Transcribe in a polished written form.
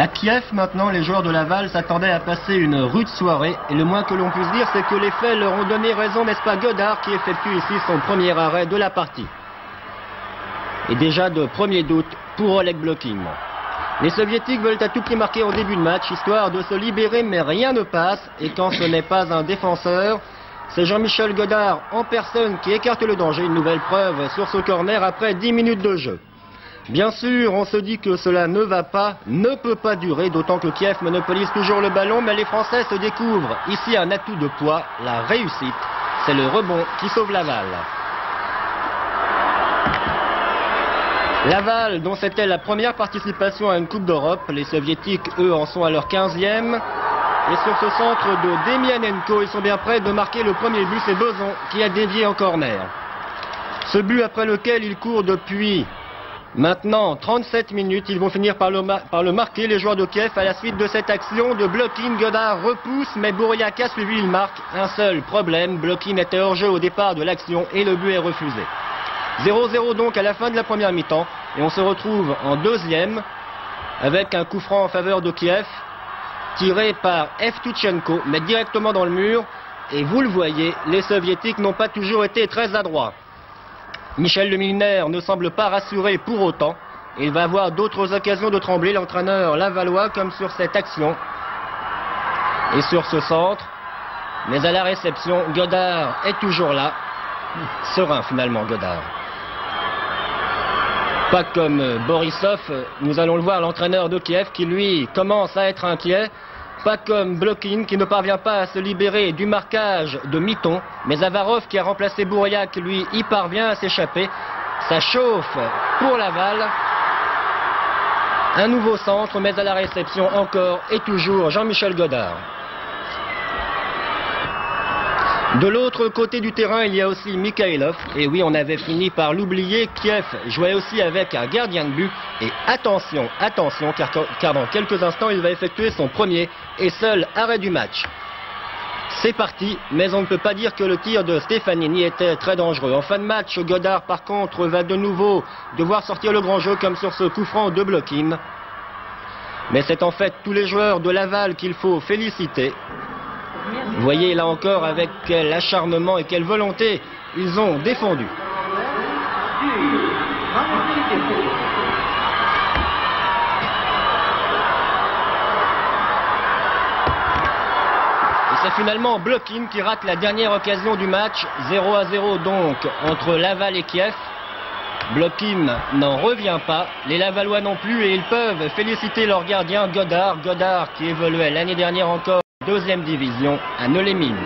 À Kiev, maintenant, les joueurs de Laval s'attendaient à passer une rude soirée. Et le moins que l'on puisse dire, c'est que les faits leur ont donné raison, n'est-ce pas, Godard, qui effectue ici son premier arrêt de la partie. Et déjà de premiers doutes pour Oleg Blokin. Les Soviétiques veulent à tout prix marquer au début de match, histoire de se libérer, mais rien ne passe. Et quand ce n'est pas un défenseur, c'est Jean-Michel Godard en personne qui écarte le danger. Une nouvelle preuve sur ce corner après 10 minutes de jeu. Bien sûr, on se dit que cela ne va pas, ne peut pas durer, d'autant que Kiev monopolise toujours le ballon, mais les Français se découvrent ici un atout de poids, la réussite. C'est le rebond qui sauve Laval. Laval, dont c'était la première participation à une Coupe d'Europe, les Soviétiques, eux, en sont à leur 15e. Et sur ce centre de Demianenko, ils sont bien prêts de marquer le premier but, c'est Bozon qui a dévié en corner. Ce but après lequel il court depuis maintenant 37 minutes, ils vont finir par le marquer, les joueurs de Kiev, à la suite de cette action de Blokin. Godard repousse, mais Bouriac a suivi, il marque. Un seul problème, Blokin était hors jeu au départ de l'action et le but est refusé. 0-0 donc à la fin de la première mi-temps, et on se retrouve en deuxième avec un coup franc en faveur de Kiev, tiré par Evtuchenko, mais directement dans le mur, et vous le voyez, les Soviétiques n'ont pas toujours été très adroits. Michel Lemilner ne semble pas rassuré pour autant. Il va avoir d'autres occasions de trembler, l'entraîneur lavallois, comme sur cette action et sur ce centre. Mais à la réception, Godard est toujours là. Serein finalement, Godard. Pas comme Borisov, nous allons le voir, l'entraîneur de Kiev, qui lui commence à être inquiet. Pas comme Blokin, qui ne parvient pas à se libérer du marquage de Miton. Mais Avarov, qui a remplacé Bouriac, lui, y parvient à s'échapper. Ça chauffe pour Laval. Un nouveau centre, mais à la réception encore et toujours Jean-Michel Godard. De l'autre côté du terrain, il y a aussi Mikhailov. Et oui, on avait fini par l'oublier. Kiev jouait aussi avec un gardien de but. Et attention, attention, car dans quelques instants, il va effectuer son premier et seul arrêt du match. C'est parti, mais on ne peut pas dire que le tir de Stefanini était très dangereux. En fin de match, Godard, par contre, va de nouveau devoir sortir le grand jeu, comme sur ce coup franc de Blokin. Mais c'est en fait tous les joueurs de Laval qu'il faut féliciter. Vous voyez là encore avec quel acharnement et quelle volonté ils ont défendu. Et c'est finalement Blokin qui rate la dernière occasion du match. 0-0 donc entre Laval et Kiev. Blokin n'en revient pas, les Lavallois non plus, et ils peuvent féliciter leur gardien Godard. Godard qui évoluait l'année dernière encore deuxième division à Neulémine.